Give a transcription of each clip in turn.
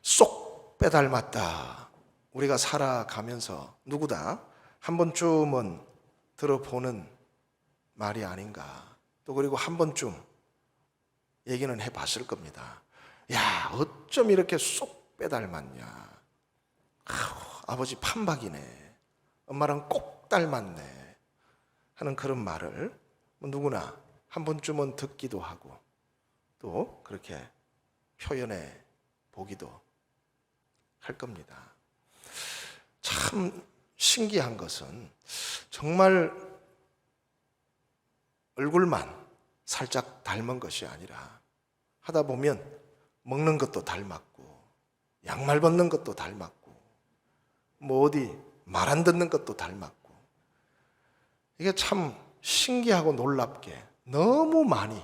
쏙 빼닮았다. 우리가 살아가면서 누구다 한 번쯤은 들어보는 말이 아닌가. 또 그리고 한 번쯤 얘기는 해봤을 겁니다. 야, 어쩜 이렇게 쏙 빼닮았냐. 아버지 판박이네. 엄마랑 꼭 닮았네. 하는 그런 말을 누구나 한 번쯤은 듣기도 하고 또 그렇게 표현해 보기도 할 겁니다. 참 신기한 것은 정말 얼굴만 살짝 닮은 것이 아니라 하다 보면 먹는 것도 닮았고 양말 벗는 것도 닮았고 뭐 어디 말 안 듣는 것도 닮았고 이게 참 신기하고 놀랍게 너무 많이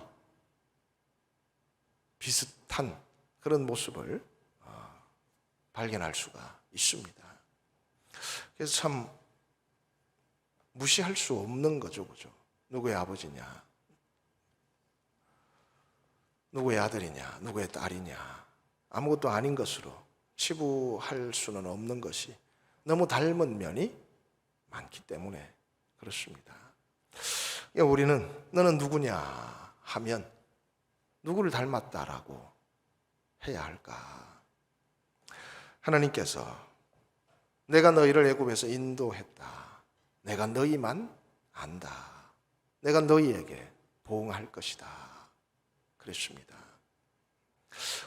비슷한 그런 모습을 발견할 수가 있습니다. 그래서 참 무시할 수 없는 거죠, 그죠? 누구의 아버지냐, 누구의 아들이냐, 누구의 딸이냐, 아무것도 아닌 것으로 치부할 수는 없는 것이 너무 닮은 면이 많기 때문에 그렇습니다. 우리는 너는 누구냐 하면 누구를 닮았다라고 해야 할까? 하나님께서 내가 너희를 애굽에서 인도했다. 내가 너희만 안다. 내가 너희에게 보응할 것이다. 그랬습니다.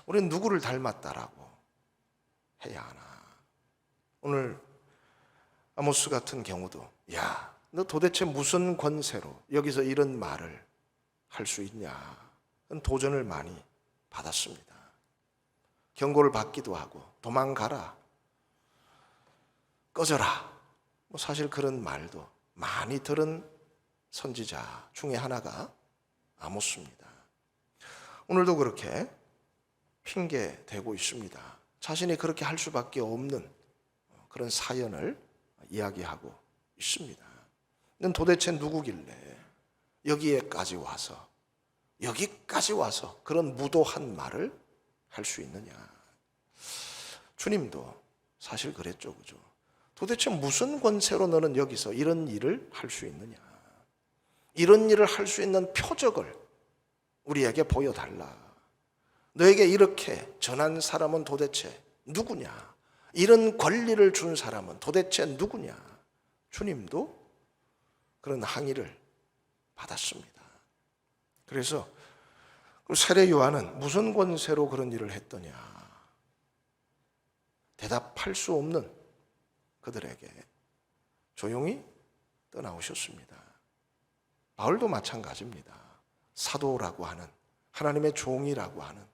우리는 누구를 닮았다라고 해야 하나? 오늘 아모스 같은 경우도 야, 너 도대체 무슨 권세로 여기서 이런 말을 할 수 있냐? 도전을 많이 받았습니다. 경고를 받기도 하고 도망가라, 꺼져라. 사실 그런 말도 많이 들은 선지자 중에 하나가 아모스입니다. 오늘도 그렇게 핑계 대고 있습니다. 자신이 그렇게 할 수밖에 없는 그런 사연을 이야기하고 있습니다. 넌 도대체 누구길래 여기까지 와서 그런 무도한 말을 할 수 있느냐? 주님도 사실 그랬죠, 그죠? 도대체 무슨 권세로 너는 여기서 이런 일을 할 수 있느냐? 이런 일을 할 수 있는 표적을 우리에게 보여달라. 너에게 이렇게 전한 사람은 도대체 누구냐? 이런 권리를 준 사람은 도대체 누구냐? 주님도 그런 항의를 받았습니다. 그래서 세례 요한은 무슨 권세로 그런 일을 했더냐? 대답할 수 없는 그들에게 조용히 떠나오셨습니다. 바울도 마찬가지입니다. 사도라고 하는, 하나님의 종이라고 하는,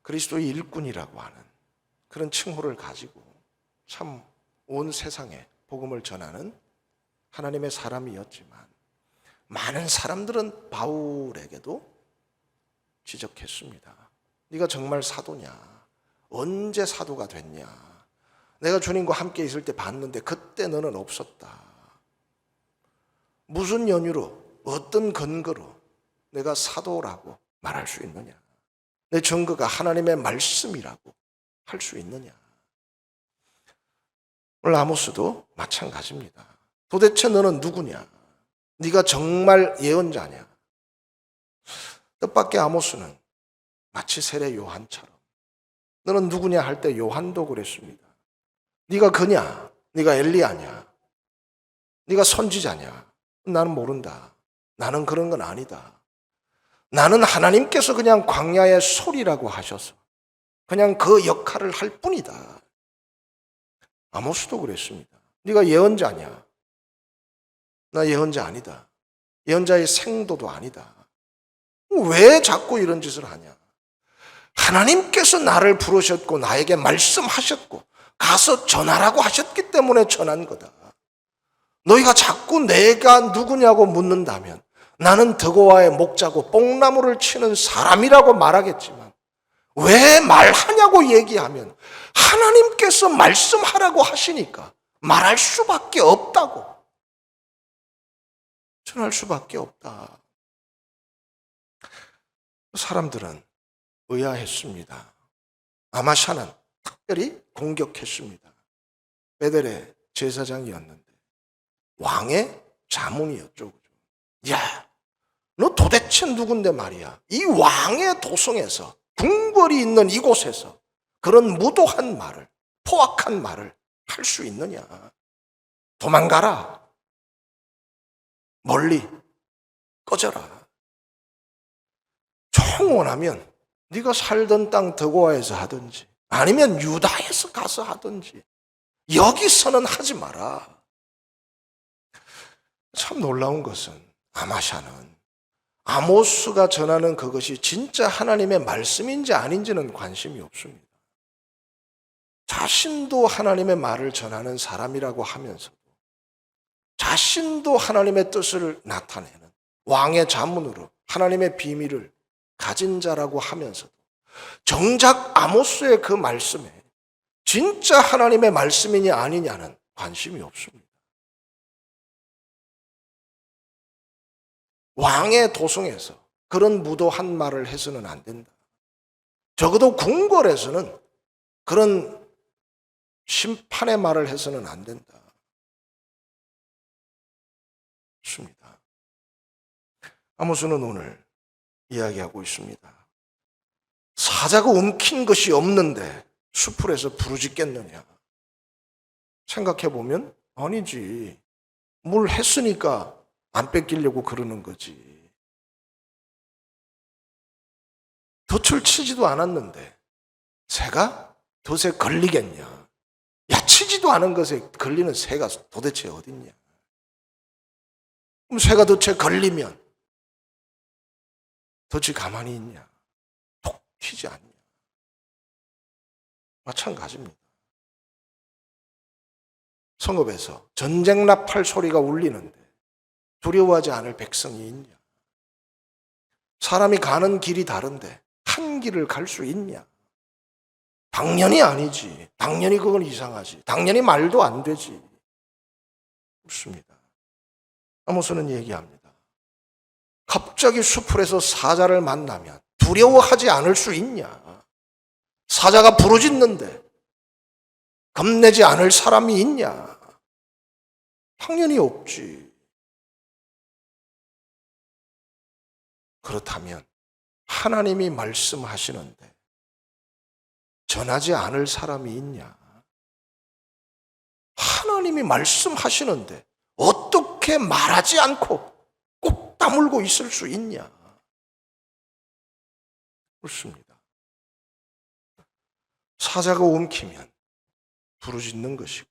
그리스도의 일꾼이라고 하는 그런 칭호를 가지고 참 온 세상에 복음을 전하는 하나님의 사람이었지만 많은 사람들은 바울에게도 지적했습니다. 네가 정말 사도냐? 언제 사도가 됐냐? 내가 주님과 함께 있을 때 봤는데 그때 너는 없었다. 무슨 연유로, 어떤 근거로 내가 사도라고 말할 수 있느냐? 내 증거가 하나님의 말씀이라고 할 수 있느냐? 오늘 아모스도 마찬가지입니다. 도대체 너는 누구냐? 네가 정말 예언자냐? 뜻밖의 아모스는 마치 세례 요한처럼 너는 누구냐 할 때 요한도 그랬습니다. 네가 그냐? 네가 엘리야냐? 네가 선지자냐? 나는 모른다. 나는 그런 건 아니다. 나는 하나님께서 그냥 광야의 소리라고 하셔서 그냥 그 역할을 할 뿐이다. 아모스도 그랬습니다. 네가 예언자냐? 나 예언자 아니다. 예언자의 생도도 아니다. 왜 자꾸 이런 짓을 하냐? 하나님께서 나를 부르셨고 나에게 말씀하셨고 가서 전하라고 하셨기 때문에 전한 거다. 너희가 자꾸 내가 누구냐고 묻는다면 나는 드고와의 목자고 뽕나무를 치는 사람이라고 말하겠지만 왜 말하냐고 얘기하면 하나님께서 말씀하라고 하시니까 말할 수밖에 없다고. 전할 수밖에 없다. 사람들은 의아했습니다. 아마샤는 특별히 공격했습니다. 베델의 제사장이었는데 왕의 자문이었죠. 야, 너 도대체 누군데 말이야. 이 왕의 도성에서, 궁궐이 있는 이곳에서 그런 무도한 말을, 포악한 말을 할 수 있느냐. 도망가라. 멀리 꺼져라. 총 원하면 네가 살던 땅 드고아에서 하든지 아니면 유다에서 가서 하든지 여기서는 하지 마라. 참 놀라운 것은 아마샤는 아모스가 전하는 그것이 진짜 하나님의 말씀인지 아닌지는 관심이 없습니다. 자신도 하나님의 말을 전하는 사람이라고 하면서도 자신도 하나님의 뜻을 나타내는 왕의 자문으로 하나님의 비밀을 가진 자라고 하면서도 정작 아모스의 그 말씀에 진짜 하나님의 말씀이냐 아니냐는 관심이 없습니다. 왕의 도성에서 그런 무도한 말을 해서는 안 된다. 적어도 궁궐에서는 그런 심판의 말을 해서는 안 된다. 습니다. 아모스는 오늘 이야기하고 있습니다. 사자가 움킨 것이 없는데 수풀에서 부르짖겠느냐. 생각해보면 아니지. 뭘 했으니까 안 뺏기려고 그러는 거지. 덫을 치지도 않았는데 새가 덫에 걸리겠냐. 야, 치지도 않은 것에 걸리는 새가 도대체 어딨냐. 그럼 새가 덫에 걸리면 덫이 가만히 있냐. 톡 튀지 않냐. 마찬가지입니다. 성읍에서 전쟁 나팔 소리가 울리는데 두려워하지 않을 백성이 있냐. 사람이 가는 길이 다른데 한 길을 갈 수 있냐. 당연히 아니지. 당연히 그건 이상하지. 당연히 말도 안 되지. 그렇습니다. 아모스는 얘기합니다. 갑자기 수풀에서 사자를 만나면 두려워하지 않을 수 있냐. 사자가 부르짖는데 겁내지 않을 사람이 있냐. 당연히 없지. 그렇다면 하나님이 말씀하시는데 전하지 않을 사람이 있냐? 하나님이 말씀하시는데 어떻게 말하지 않고 꼭 다물고 있을 수 있냐? 그렇습니다. 사자가 움키면 부르짖는 것이고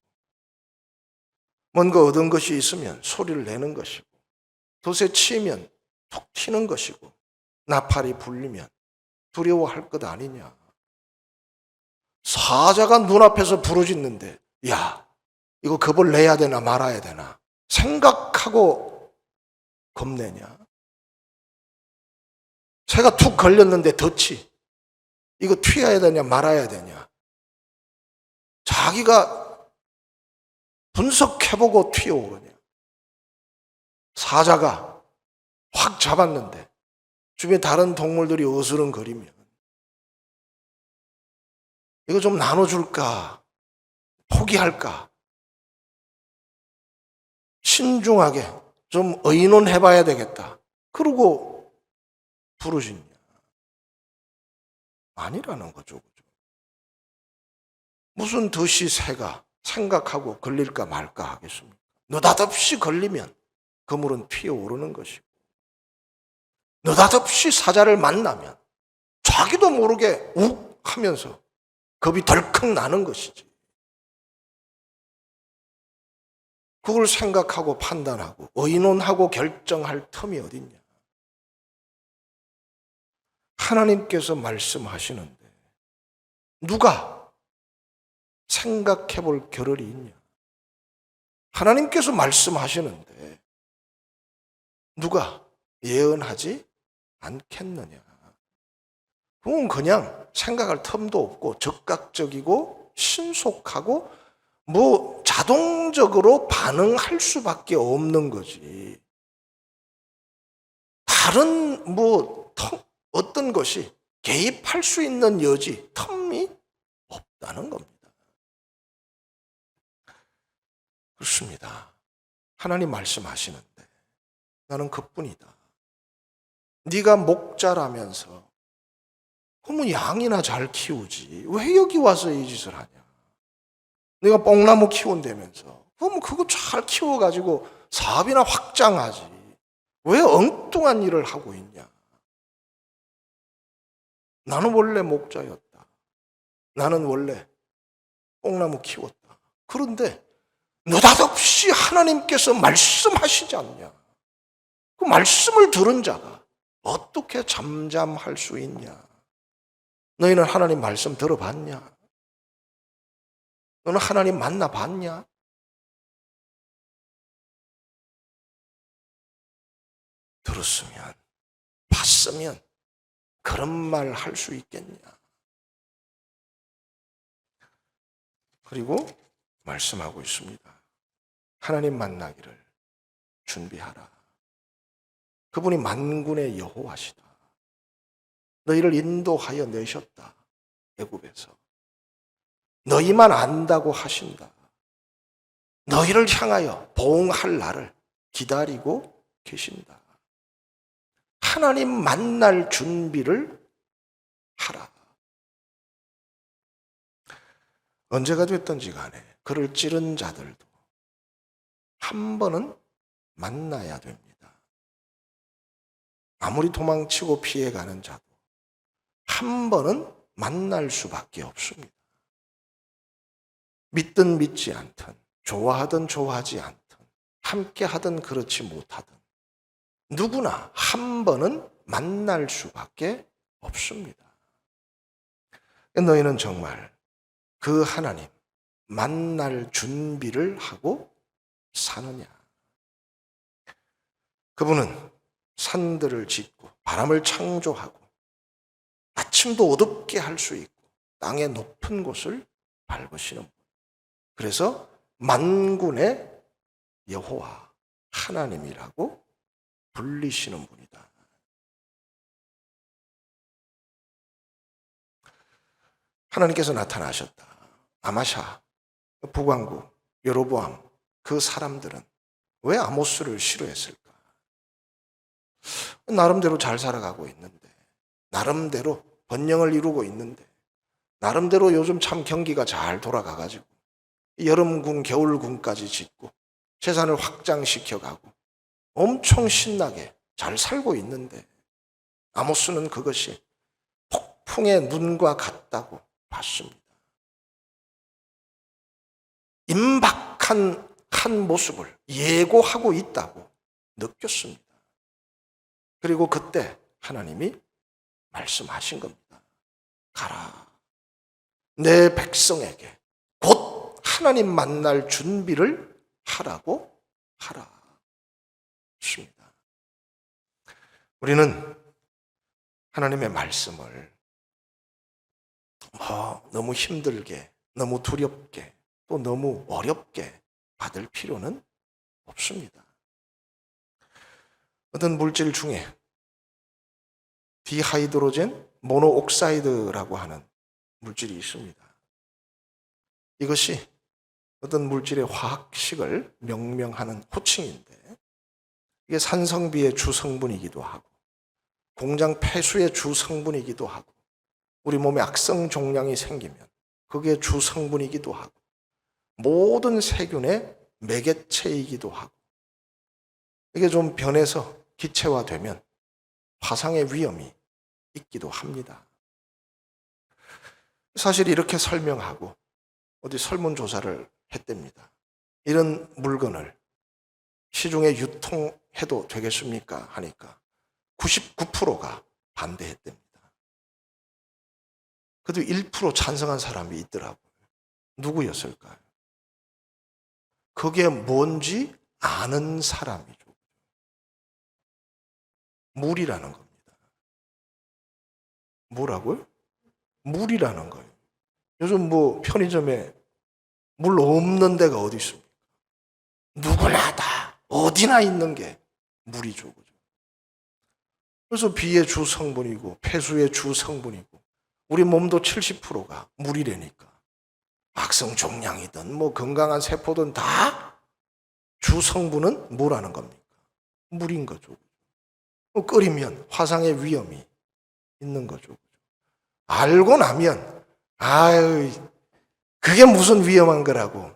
뭔가 얻은 것이 있으면 소리를 내는 것이고 덫에 치이면 톡 튀는 것이고 나팔이 불리면 두려워할 것 아니냐. 사자가 눈앞에서 부르짖는데 야, 이거 겁을 내야 되나 말아야 되나 생각하고 겁내냐. 새가 툭 걸렸는데 덫이 이거 튀어야 되냐 말아야 되냐. 자기가 분석해보고 튀어오르냐. 사자가 확 잡았는데 주변에 다른 동물들이 어스렁거리면 이거 좀 나눠줄까? 포기할까? 신중하게 좀 의논해봐야 되겠다. 그러고 부르짖냐? 아니라는 거죠. 무슨 덫이 새가 생각하고 걸릴까 말까 하겠습니까? 느닷없이 걸리면 그물은 피어오르는 것이고 느닷없이 사자를 만나면 자기도 모르게 욱 하면서 겁이 덜컥 나는 것이지. 그걸 생각하고 판단하고 의논하고 결정할 틈이 어딨냐. 하나님께서 말씀하시는데 누가 생각해 볼 겨를이 있냐. 하나님께서 말씀하시는데 누가 예언하지 않겠느냐. 그건 그냥 생각할 틈도 없고 적극적이고 신속하고 뭐 자동적으로 반응할 수밖에 없는 거지. 다른 뭐 어떤 것이 개입할 수 있는 여지, 틈이 없다는 겁니다. 그렇습니다. 하나님 말씀하시는데 나는 그뿐이다. 네가 목자라면서 그러면 양이나 잘 키우지 왜 여기 와서 이 짓을 하냐. 내가 뽕나무 키운다면서 그러면 그거 잘 키워가지고 사업이나 확장하지 왜 엉뚱한 일을 하고 있냐. 나는 원래 목자였다. 나는 원래 뽕나무 키웠다. 그런데 느닷없이 하나님께서 말씀하시지 않냐. 그 말씀을 들은 자가 어떻게 잠잠할 수 있냐. 너희는 하나님 말씀 들어봤냐? 너는 하나님 만나봤냐? 들었으면, 봤으면 그런 말 할 수 있겠냐? 그리고 말씀하고 있습니다. 하나님 만나기를 준비하라. 그분이 만군의 여호와시다. 너희를 인도하여 내셨다. 애굽에서. 너희만 안다고 하신다. 너희를 향하여 보응할 날을 기다리고 계신다. 하나님 만날 준비를 하라. 언제가 됐든지 간에 그를 찌른 자들도 한 번은 만나야 됩니다. 아무리 도망치고 피해가는 자도 한 번은 만날 수밖에 없습니다. 믿든 믿지 않든 좋아하든 좋아하지 않든 함께 하든 그렇지 못하든 누구나 한 번은 만날 수밖에 없습니다. 너희는 정말 그 하나님 만날 준비를 하고 사느냐. 그분은 산들을 짓고 바람을 창조하고 아침도 어둡게 할 수 있고 땅의 높은 곳을 밟으시는 분. 그래서 만군의 여호와 하나님이라고 불리시는 분이다. 하나님께서 나타나셨다. 아마샤, 북왕국, 여로보암 그 사람들은 왜 아모스를 싫어했을까? 나름대로 잘 살아가고 있는데 나름대로 번영을 이루고 있는데 나름대로 요즘 참 경기가 잘 돌아가가지고 여름군 겨울군까지 짓고 재산을 확장시켜가고 엄청 신나게 잘 살고 있는데 아모스는 그것이 폭풍의 눈과 같다고 봤습니다. 임박한 한 모습을 예고하고 있다고 느꼈습니다. 그리고 그때 하나님이 말씀하신 겁니다. 가라. 내 백성에게 곧 하나님 만날 준비를 하라고 하라. 좋습니다. 우리는 하나님의 말씀을 너무 힘들게, 너무 두렵게, 또 너무 어렵게 받을 필요는 없습니다. 어떤 물질 중에 디하이드로젠 모노옥사이드라고 하는 물질이 있습니다. 이것이 어떤 물질의 화학식을 명명하는 호칭인데 이게 산성비의 주성분이기도 하고 공장 폐수의 주성분이기도 하고 우리 몸에 악성 종양이 생기면 그게 주성분이기도 하고 모든 세균의 매개체이기도 하고 이게 좀 변해서 기체화되면 화상의 위험이 있기도 합니다. 사실 이렇게 설명하고 어디 설문조사를 했답니다. 이런 물건을 시중에 유통해도 되겠습니까? 하니까 99%가 반대했답니다. 그래도 1% 찬성한 사람이 있더라고요. 누구였을까요? 그게 뭔지 아는 사람이죠. 물이라는 겁니다. 뭐라고요? 물이라는 거예요. 요즘 뭐 편의점에 물 없는 데가 어디 있습니까? 누구나 다 어디나 있는 게 물이죠. 그죠? 그래서 비의 주 성분이고 폐수의 주 성분이고 우리 몸도 70%가 물이라니까 악성 종양이든 뭐 건강한 세포든 다 주 성분은 뭐라는 겁니까? 물인 거죠. 끓이면 화상의 위험이 있는 거죠. 알고 나면 아유 그게 무슨 위험한 거라고.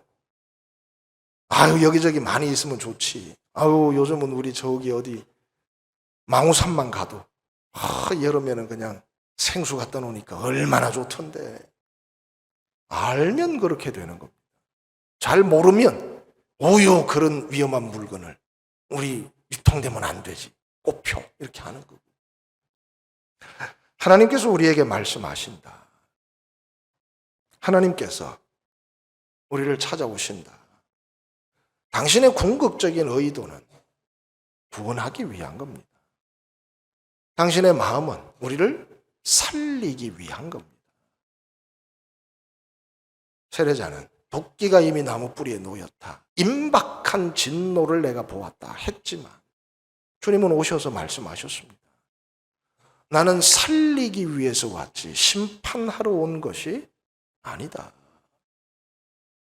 아유 여기저기 많이 있으면 좋지. 아유 요즘은 우리 저기 어디 망우산만 가도 여름에는 그냥 생수 갖다 놓으니까 얼마나 좋던데. 알면 그렇게 되는 겁니다. 잘 모르면 오요 그런 위험한 물건을 우리 유통되면 안 되지. 꼽혀 이렇게 하는 거고. 하나님께서 우리에게 말씀하신다. 하나님께서 우리를 찾아오신다. 당신의 궁극적인 의도는 구원하기 위한 겁니다. 당신의 마음은 우리를 살리기 위한 겁니다. 세례자는 도끼가 이미 나무 뿌리에 놓였다. 임박한 진노를 내가 보았다 했지만 주님은 오셔서 말씀하셨습니다. 나는 살리기 위해서 왔지 심판하러 온 것이 아니다.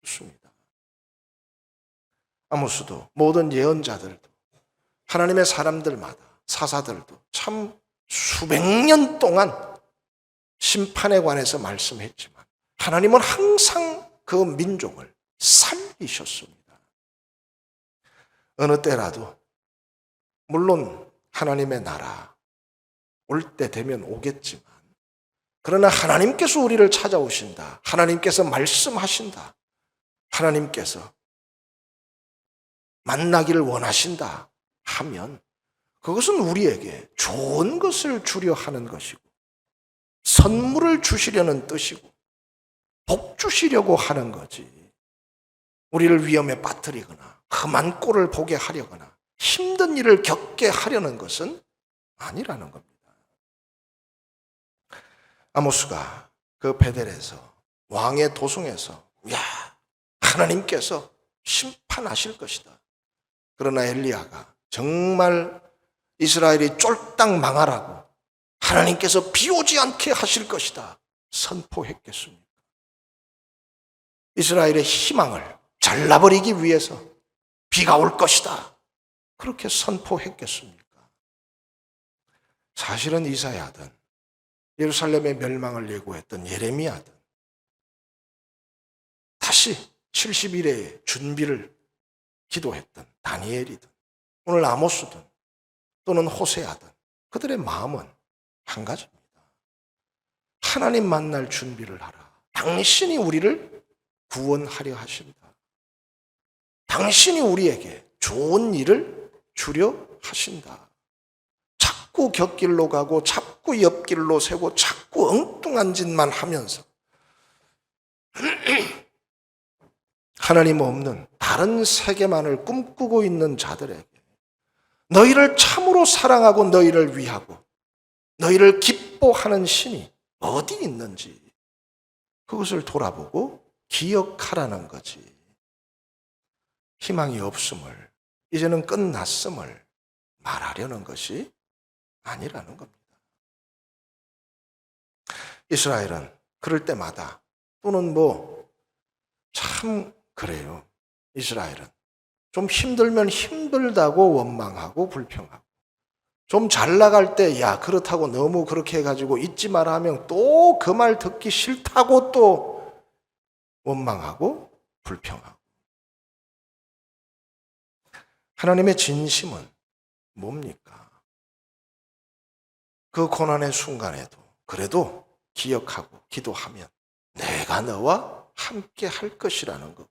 좋습니다. 아모스도 모든 예언자들도 하나님의 사람들마다 사사들도 참 수백 년 동안 심판에 관해서 말씀했지만 하나님은 항상 그 민족을 살리셨습니다. 어느 때라도 물론 하나님의 나라 올 때 되면 오겠지만 그러나 하나님께서 우리를 찾아오신다. 하나님께서 말씀하신다. 하나님께서 만나기를 원하신다 하면 그것은 우리에게 좋은 것을 주려 하는 것이고 선물을 주시려는 뜻이고 복 주시려고 하는 거지. 우리를 위험에 빠뜨리거나 험한 꼴을 보게 하려거나 힘든 일을 겪게 하려는 것은 아니라는 겁니다. 아모스가 그 베델에서 왕의 도성에서 야 하나님께서 심판하실 것이다. 그러나 엘리야가 정말 이스라엘이 쫄딱 망하라고 하나님께서 비 오지 않게 하실 것이다 선포했겠습니까? 이스라엘의 희망을 잘라버리기 위해서 비가 올 것이다 그렇게 선포했겠습니까? 사실은 이사야든 예루살렘의 멸망을 예고했던 예레미야든 다시 70일의 준비를 기도했던 다니엘이든 오늘 아모스든 또는 호세아든 그들의 마음은 한 가지입니다. 하나님 만날 준비를 하라. 당신이 우리를 구원하려 하신다. 당신이 우리에게 좋은 일을 주려 하신다. 자꾸 곁길로 가고 자꾸 옆길로 새고 자꾸 엉뚱한 짓만 하면서 하나님 없는 다른 세계만을 꿈꾸고 있는 자들에게 너희를 참으로 사랑하고 너희를 위하고 너희를 기뻐하는 신이 어디 있는지 그것을 돌아보고 기억하라는 거지. 희망이 없음을 이제는 끝났음을 말하려는 것이 아니라는 겁니다. 이스라엘은 그럴 때마다 또는 참 그래요. 이스라엘은 좀 힘들면 힘들다고 원망하고 불평하고 좀 잘 나갈 때 야 그렇다고 너무 그렇게 해가지고 잊지 마라 하면 또 그 말 듣기 싫다고 또 원망하고 불평하고 하나님의 진심은 뭡니까? 그 고난의 순간에도 그래도 기억하고 기도하면 내가 너와 함께 할 것이라는 거고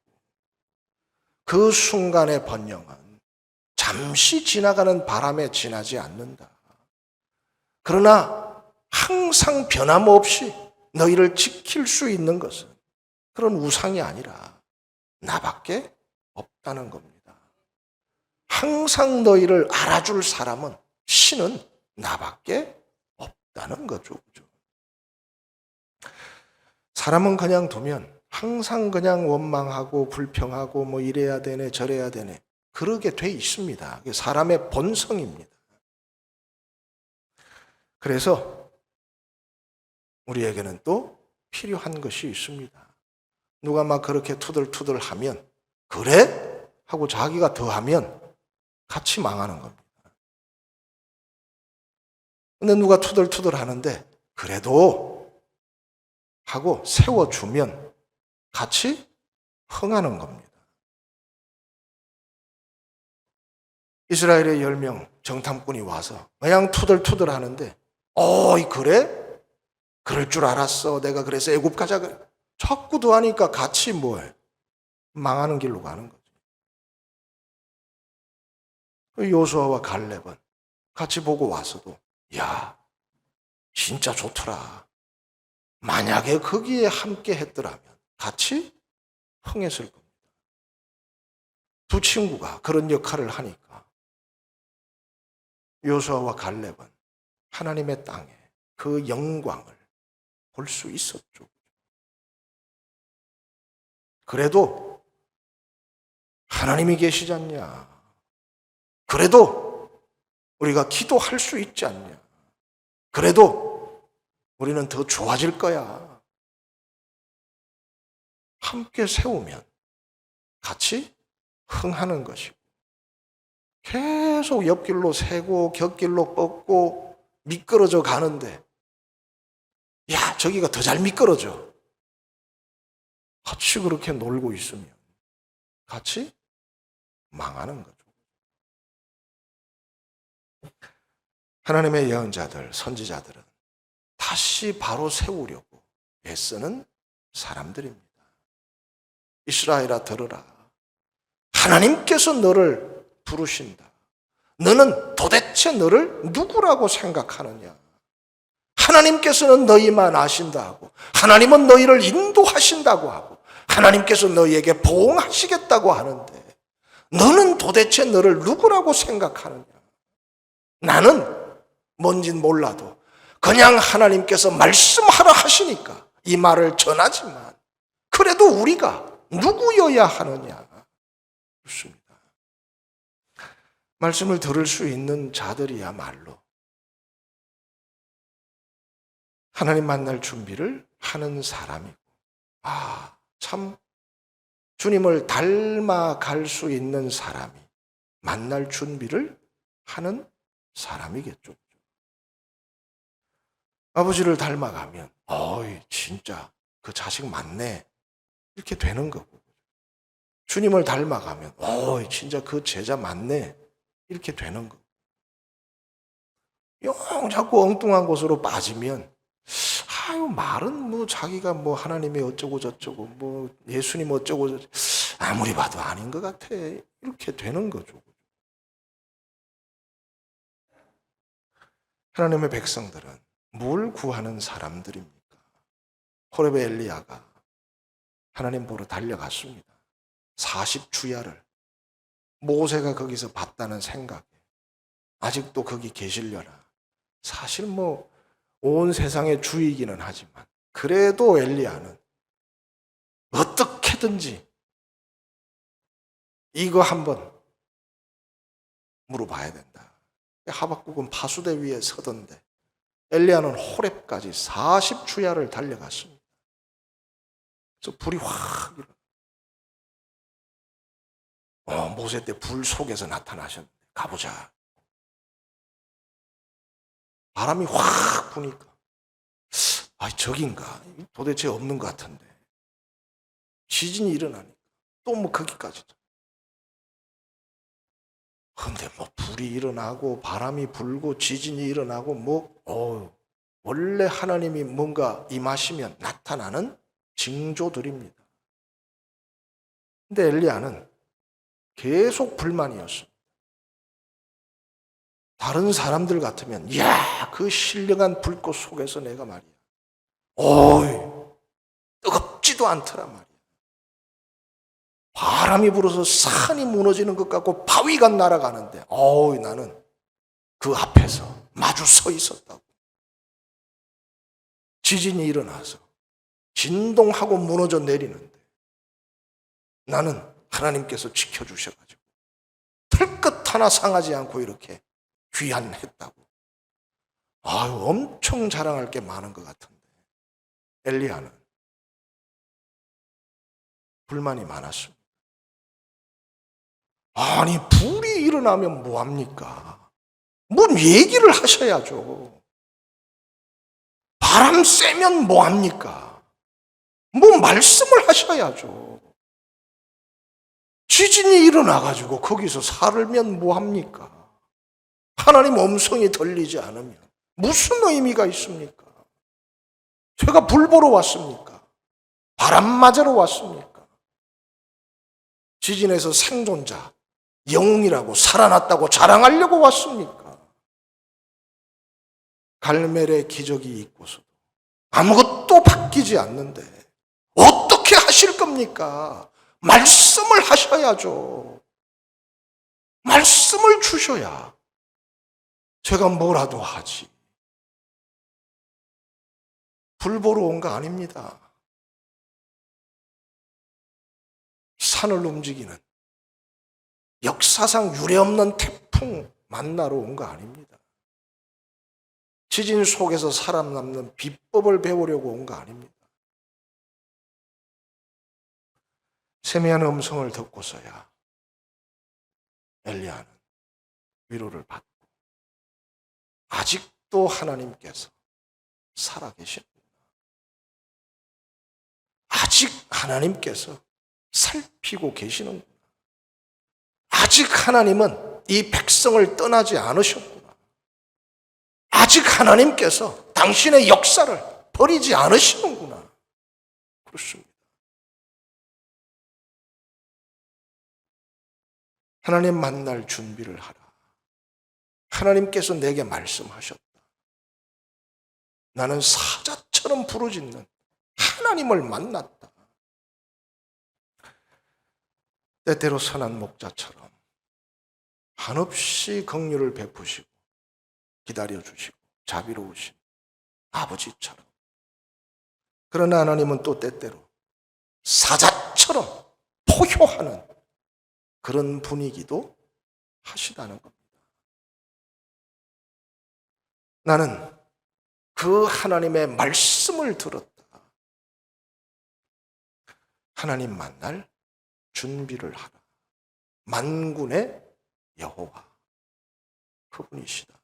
그 순간의 번영은 잠시 지나가는 바람에 지나지 않는다. 그러나 항상 변함없이 너희를 지킬 수 있는 것은 그런 우상이 아니라 나밖에 없다는 겁니다. 항상 너희를 알아줄 사람은 신은 나밖에 없다는 거죠. 사람은 그냥 두면 항상 그냥 원망하고 불평하고 이래야 되네 저래야 되네 그러게 돼 있습니다. 사람의 본성입니다. 그래서 우리에게는 또 필요한 것이 있습니다. 누가 막 그렇게 투덜투덜 하면 그래? 하고 자기가 더 하면 같이 망하는 겁니다. 근데 누가 투덜투덜 하는데 그래도 하고 세워주면 같이 흥하는 겁니다. 이스라엘의 10명 정탐꾼이 와서 그냥 투덜투덜 하는데 어이 그래? 그럴 줄 알았어. 내가 그래서 애굽 가자 그래. 자꾸 더 하니까 같이 뭐해? 망하는 길로 가는 거죠. 요수아와 갈렙은 같이 보고 와서도 야 진짜 좋더라. 만약에 거기에 함께 했더라면 같이 흥했을 겁니다. 두 친구가 그런 역할을 하니까 요수아와 갈렙은 하나님의 땅에 그 영광을 볼 수 있었죠. 그래도 하나님이 계시지 않냐. 그래도 우리가 기도할 수 있지 않냐. 그래도 우리는 더 좋아질 거야. 함께 세우면 같이 흥하는 것이고 계속 옆길로 새고 곁길로 뻗고 미끄러져 가는데 야 저기가 더 잘 미끄러져. 같이 그렇게 놀고 있으면 같이 망하는 거죠. 하나님의 예언자들, 선지자들은 다시 바로 세우려고 애쓰는 사람들입니다. 이스라엘아 들으라. 하나님께서 너를 부르신다. 너는 도대체 너를 누구라고 생각하느냐? 하나님께서는 너희만 아신다 하고 하나님은 너희를 인도하신다고 하고 하나님께서 너희에게 보응하시겠다고 하는데 너는 도대체 너를 누구라고 생각하느냐? 나는 뭔진 몰라도 그냥 하나님께서 말씀하라 하시니까 이 말을 전하지만 그래도 우리가 누구여야 하느냐? 그렇습니다. 말씀을 들을 수 있는 자들이야말로 하나님 만날 준비를 하는 사람이고 참 주님을 닮아갈 수 있는 사람이 만날 준비를 하는 사람이겠죠. 아버지를 닮아가면 어이 진짜 그 자식 맞네 이렇게 되는 거고 주님을 닮아가면 어이 진짜 그 제자 맞네 이렇게 되는 거고 영 자꾸 엉뚱한 곳으로 빠지면 아유 말은 뭐 자기가 뭐 하나님이 어쩌고 저쩌고 뭐 예수님 어쩌고 저쩌고 아무리 봐도 아닌 것 같아 이렇게 되는 거죠. 하나님의 백성들은 뭘 구하는 사람들입니까? 호렙의 엘리야가 하나님 보러 달려갔습니다. 40주야를 모세가 거기서 봤다는 생각에 아직도 거기 계시려나. 사실 뭐 온 세상의 주이기는 하지만 그래도 엘리야는 어떻게든지 이거 한번 물어봐야 된다. 하박국은 파수대 위에 서던데 엘리야는 호렙까지 40주야를 달려갔습니다. 그래서 불이 확 모세 때 불 속에서 나타나셨는데 가보자. 바람이 확 부니까 저긴가? 도대체 없는 것 같은데 지진이 일어나니까 또 뭐 거기까지 근데 뭐 불이 일어나고 바람이 불고 지진이 일어나고 원래 하나님이 뭔가 임하시면 나타나는 징조들입니다. 근데 엘리야는 계속 불만이었습니다. 다른 사람들 같으면 그 신령한 불꽃 속에서 내가 말이야 뜨겁지도 않더라 말이야. 바람이 불어서 산이 무너지는 것 같고 바위가 날아가는데 나는 그 앞에서 마주 서 있었다고. 지진이 일어나서 진동하고 무너져 내리는데 나는 하나님께서 지켜주셔가지고 털끝 하나 상하지 않고 이렇게 귀환했다고. 엄청 자랑할 게 많은 것 같은데 엘리야는 불만이 많았습니다. 아니, 불이 일어나면 뭐합니까? 뭔 얘기를 하셔야죠. 바람 쐬면 뭐합니까? 뭐 말씀을 하셔야죠. 지진이 일어나가지고 거기서 살면 뭐합니까? 하나님 음성이 들리지 않으면 무슨 의미가 있습니까? 제가 불 보러 왔습니까? 바람 맞으러 왔습니까? 지진에서 생존자, 영웅이라고 살아났다고 자랑하려고 왔습니까? 갈멜의 기적이 있고서도 아무것도 바뀌지 않는데 어떻게 하실 겁니까? 말씀을 하셔야죠. 말씀을 주셔야 제가 뭐라도 하지. 불 보러 온 거 아닙니다. 산을 움직이는 역사상 유례없는 태풍 만나러 온 거 아닙니다. 지진 속에서 살아남는 비법을 배우려고 온 거 아닙니다. 세미한 음성을 듣고서야 엘리야는 위로를 받고 아직도 하나님께서 살아계십니다. 아직 하나님께서 살피고 계시는구나. 아직 하나님은 이 백성을 떠나지 않으셨구나. 아직 하나님께서 당신의 역사를 버리지 않으시는구나. 그렇습니다. 하나님 만날 준비를 하라. 하나님께서 내게 말씀하셨다. 나는 사자처럼 부르짖는 하나님을 만났다. 때때로 선한 목자처럼 한없이 긍휼을 베푸시고 기다려주시고 자비로우신 아버지처럼, 그러나 하나님은 또 때때로 사자처럼 포효하는 그런 분위기도 하시다는 겁니다. 나는 그 하나님의 말씀을 들었다. 하나님 만날 준비를 하라. 만군의 여호와, 그분이시다.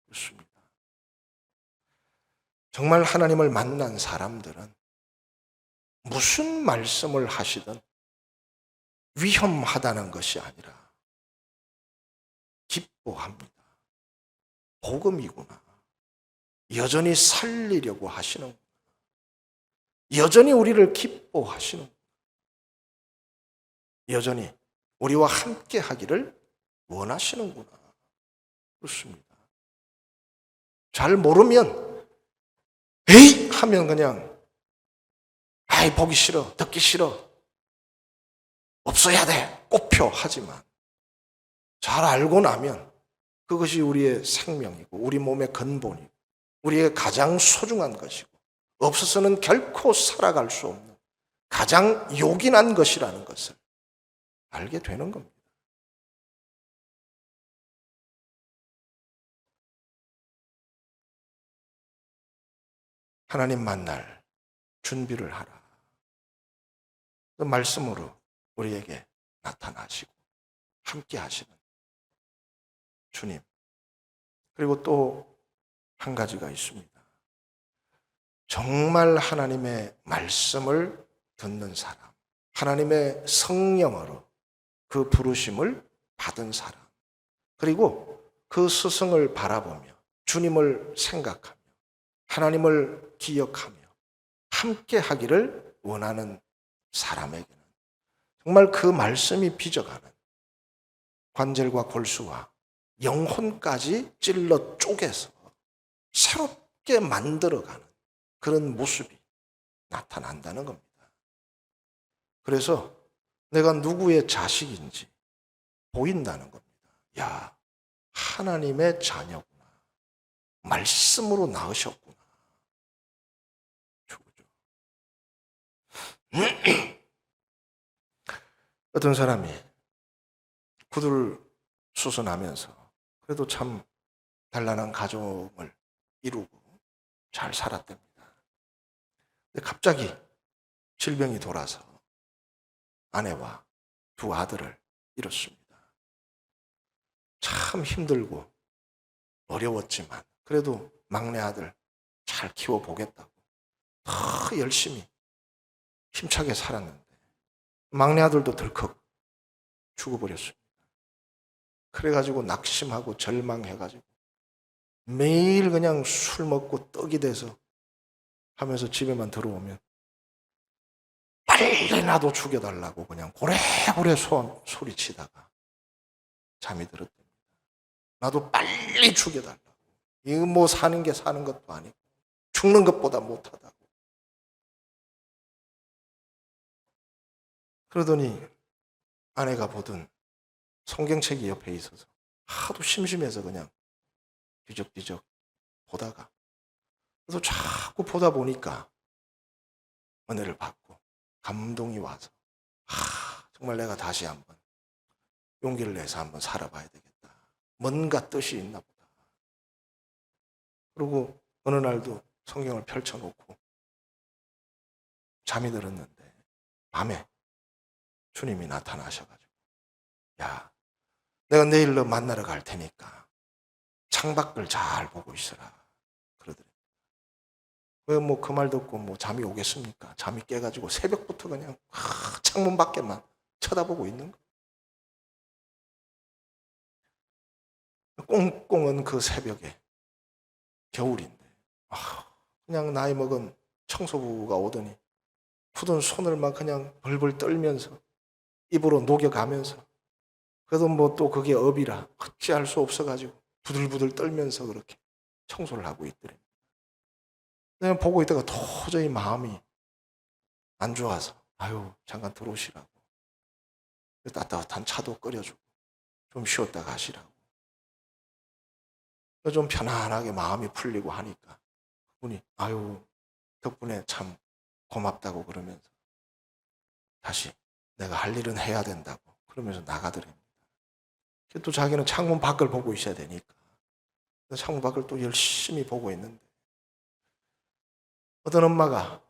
그렇습니다. 정말 하나님을 만난 사람들은 무슨 말씀을 하시든 위험하다는 것이 아니라 기뻐합니다. 복음이구나. 여전히 살리려고 하시는구나. 여전히 우리를 기뻐하시는구나. 여전히 우리와 함께 하기를 원하시는구나. 그렇습니다. 잘 모르면 에이 하면 그냥 아이 보기 싫어, 듣기 싫어, 없어야 돼, 꼽혀 하지만 잘 알고 나면 그것이 우리의 생명이고 우리 몸의 근본이고 우리의 가장 소중한 것이고 없어서는 결코 살아갈 수 없는 가장 요긴한 것이라는 것을 알게 되는 겁니다. 하나님 만날 준비를 하라. 그 말씀으로 우리에게 나타나시고 함께 하시는 주님. 그리고 또 한 가지가 있습니다. 정말 하나님의 말씀을 듣는 사람, 하나님의 성령으로 그 부르심을 받은 사람, 그리고 그 스승을 바라보며 주님을 생각하며 하나님을 기억하며 함께 하기를 원하는 사람에게는 정말 그 말씀이 빚어가는 관절과 골수와 영혼까지 찔러 쪼개서 새롭게 만들어가는 그런 모습이 나타난다는 겁니다. 그래서 내가 누구의 자식인지 보인다는 겁니다. 야, 하나님의 자녀구나. 말씀으로 낳으셨구나. 어떤 사람이 구두를 수선하면서 그래도 참 단란한 가정을 이루고 잘 살았답니다. 근데 갑자기 질병이 돌아서 아내와 두 아들을 잃었습니다. 참 힘들고 어려웠지만 그래도 막내 아들 잘 키워보겠다고 더 열심히 힘차게 살았는데 막내 아들도 덜컥 죽어버렸습니다. 그래가지고 낙심하고 절망해가지고 매일 그냥 술 먹고 떡이 돼서 하면서 집에만 들어오면 빨리 나도 죽여달라고 그냥 고래고래 소리치다가 잠이 들었답니다. 나도 빨리 죽여달라고. 이거 뭐 사는 게 사는 것도 아니고 죽는 것보다 못하다고. 그러더니 아내가 보던 성경책이 옆에 있어서 하도 심심해서 그냥 뒤적뒤적 보다가 그래서 자꾸 보다 보니까 은혜를 받고 감동이 와서 정말 내가 다시 한번 용기를 내서 한번 살아봐야 되겠다. 뭔가 뜻이 있나 보다. 그리고 어느 날도 성경을 펼쳐놓고 잠이 들었는데 밤에 주님이 나타나셔가지고 야, 내가 내일 너 만나러 갈 테니까 창밖을 잘 보고 있어라 그러더래요. 왜 뭐 그 말 듣고 뭐 잠이 오겠습니까? 잠이 깨가지고 새벽부터 그냥 창문 밖에만 쳐다보고 있는 거예요. 꽁꽁은 그 새벽에 겨울인데 그냥 나이 먹은 청소부가 오더니 푸른 손을 막 그냥 벌벌 떨면서 입으로 녹여가면서 그래도 뭐 또 그게 업이라 어찌할 수 없어가지고 부들부들 떨면서 그렇게 청소를 하고 있더래. 내가 보고 있다가 도저히 마음이 안 좋아서 아유 잠깐 들어오시라고 따뜻한 차도 끓여주고 좀 쉬었다 가시라고 좀 편안하게 마음이 풀리고 하니까 그분이 아유 덕분에 참 고맙다고 그러면서 다시 내가 할 일은 해야 된다고 그러면서 나가더랍니다. 또 자기는 창문 밖을 보고 있어야 되니까 창문 밖을 또 열심히 보고 있는데 어떤 엄마가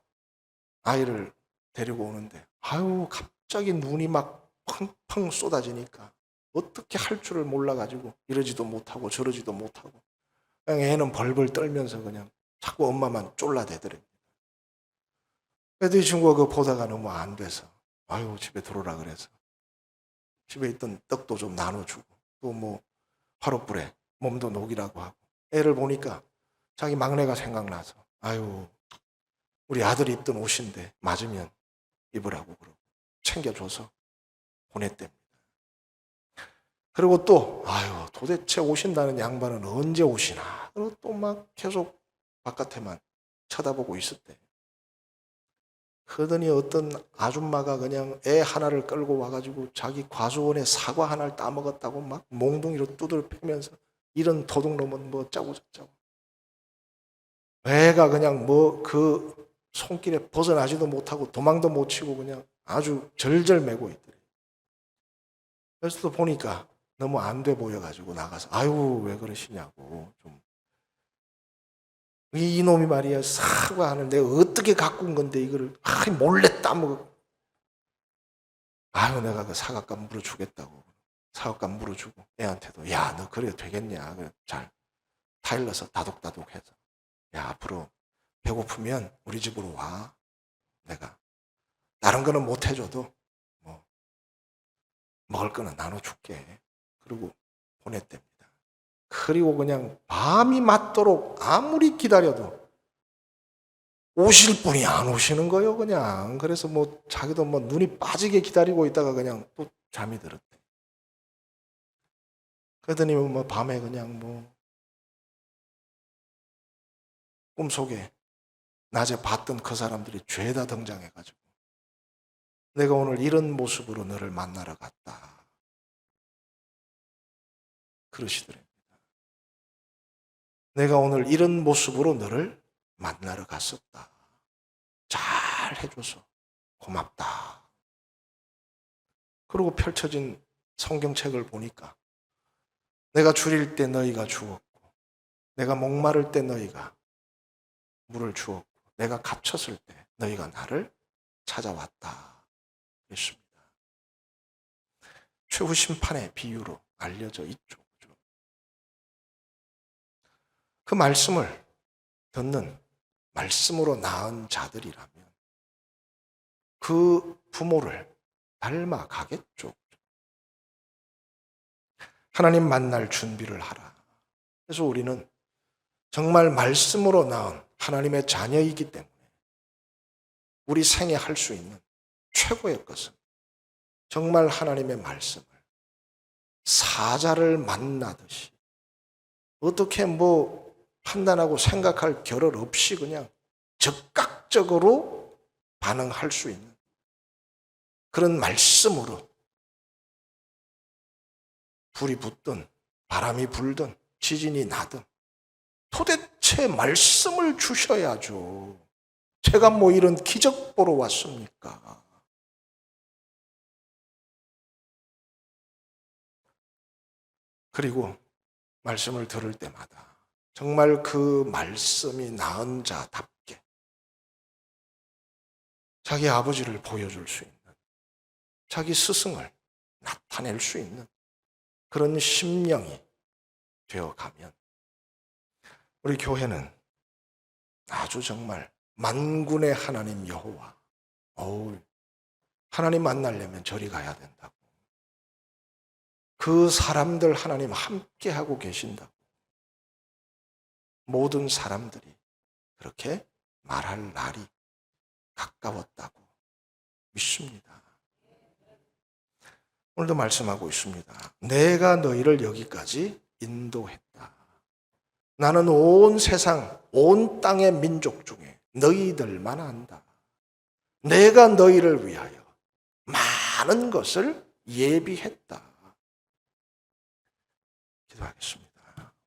아이를 데리고 오는데 아유 갑자기 눈이 막 펑펑 쏟아지니까 어떻게 할 줄을 몰라가지고 이러지도 못하고 저러지도 못하고 그냥 애는 벌벌 떨면서 그냥 자꾸 엄마만 쫄라대더랍니다. 그래도 이 친구가 그거 보다가 너무 안 돼서 아유 집에 들어오라 그래서 집에 있던 떡도 좀 나눠주고 또 뭐 화롯불에 몸도 녹이라고 하고 애를 보니까 자기 막내가 생각나서 아유 우리 아들이 입던 옷인데 맞으면 입으라고 그러고 챙겨줘서 보냈답니다. 그리고 또 아유 도대체 오신다는 양반은 언제 오시나 그리고 또 막 계속 바깥에만 쳐다보고 있었대. 그러더니 어떤 아줌마가 그냥 애 하나를 끌고 와가지고 자기 과수원에 사과 하나를 따먹었다고 막 몽둥이로 두들 패면서 이런 도둑놈은 뭐 짜고 저짜고 애가 그냥 뭐 그 손길에 벗어나지도 못하고 도망도 못 치고 그냥 아주 절절매고 있더래. 그래서 또 보니까 너무 안 돼 보여가지고 나가서 아유 왜 그러시냐고 좀 이놈이 말이야 사과하는 내가 어떻게 갖고 온 건데 이거를 몰래 따먹어. 아유 내가 그 사과값 물어주겠다고 사과값 물어주고 애한테도 야 너 그래도 되겠냐 그래 잘 타일러서 다독다독해서 야 앞으로 배고프면 우리 집으로 와 내가 다른 거는 못 해줘도 뭐 먹을 거는 나눠줄게 그리고 보냈답니다. 그리고 그냥 밤이 맞도록 아무리 기다려도 오실 분이 안 오시는 거예요 그냥. 그래서 뭐 자기도 뭐 눈이 빠지게 기다리고 있다가 그냥 또 잠이 들었대. 그러더니 뭐 밤에 그냥 뭐 꿈속에 낮에 봤던 그 사람들이 죄다 등장해가지고 내가 오늘 이런 모습으로 너를 만나러 갔다 그러시더랍니다. 내가 오늘 이런 모습으로 너를 만나러 갔었다. 잘 해줘서 고맙다. 그리고 펼쳐진 성경책을 보니까 내가 줄일 때 너희가 주었고 내가 목마를 때 너희가 물을 주었고 내가 갇혔을 때 너희가 나를 찾아왔다. 그랬습니다. 최후 심판의 비유로 알려져 있죠. 그 말씀을 듣는 말씀으로 낳은 자들이라면 그 부모를 닮아가겠죠. 하나님 만날 준비를 하라. 그래서 우리는 정말 말씀으로 낳은 하나님의 자녀이기 때문에 우리 생에 할 수 있는 최고의 것은 정말 하나님의 말씀을 사자를 만나듯이 어떻게 판단하고 생각할 겨를 없이 그냥 즉각적으로 반응할 수 있는 그런 말씀으로 불이 붙든 바람이 불든 지진이 나든 도대체 말씀을 주셔야죠. 제가 이런 기적 보러 왔습니까? 그리고 말씀을 들을 때마다 정말 그 말씀이 낳은 자답게 자기 아버지를 보여줄 수 있는, 자기 스승을 나타낼 수 있는 그런 심령이 되어가면 우리 교회는 아주 정말 만군의 하나님 여호와, 하나님 만나려면 저리 가야 된다고, 그 사람들 하나님 함께하고 계신다고 모든 사람들이 그렇게 말할 날이 가까웠다고 믿습니다. 오늘도 말씀하고 있습니다. 내가 너희를 여기까지 인도했다. 나는 온 세상, 온 땅의 민족 중에 너희들만 안다. 내가 너희를 위하여 많은 것을 예비했다. 기도하겠습니다.